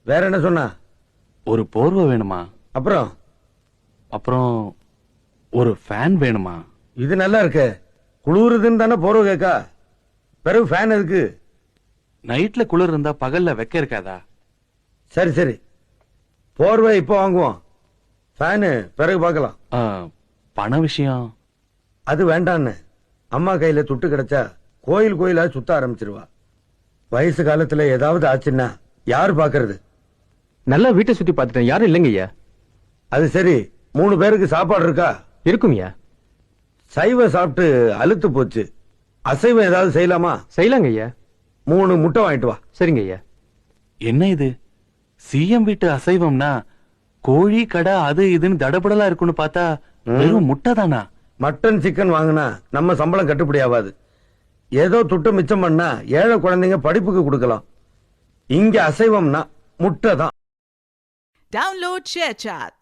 வேற என்ன சொன்னா? ஒரு போர்வை வேணுமா? அப்புறம் அப்புறம் ஒரு ஃபேன் வேணுமா? இது நல்லா இருக்கு. குளிருதுன்னு தானே போர்வை கேக்கா. பிறகு ஃபேன் இருக்கு. நைட்ல குளிர் இருந்தா பகல்ல வெக்க இருக்காதா? சரி சரி, போர்வை இப்போ வாங்குவோம், ஃபேனு பிறகு பார்க்கலாம். பண விஷயம் அது வேண்டான்னு. அம்மா கையில துட்டு கிடைச்சா கோயில் கோயிலா சுத்த ஆரம்பிச்சிருவா. வயசு காலத்துல ஏதாவது ஆச்சுன்னா யாரு பாக்குறது? நல்லா வீட்டை சுத்தி பார்த்துட்டேன், யாரும் இல்லைங்க ஐயா. அது சரி, 3 பேருக்கு சாப்பாடு இருக்கா? இருக்கும் ஐயா. சைவம் சாப்பிட்டு அலுத்து போச்சு. அசைவம் ஏதாவது செய்யலாமா? செய்யலாங்க ஐயா. 3 முட்டை வாங்கிட்டு வா. சரிங்க ஐயா. என்ன இது? சிஎம் வீட்டு அசைவம்னா கோழி கடை அது இதுன்னு தடபடலா இருக்குன்னு பார்த்தா வெறும் முட்டை தானா? மட்டன் சிக்கன் வாங்கினா நம்ம சம்பளம் கட்டுப்படி ஆகாது. ஏதோ துட்டு மிச்சம் பண்ணா ஏழை குழந்தைங்க படிப்புக்கு கொடுக்கலாம். இங்க அசைவம்னா முட்டை தான். Download ShareChat.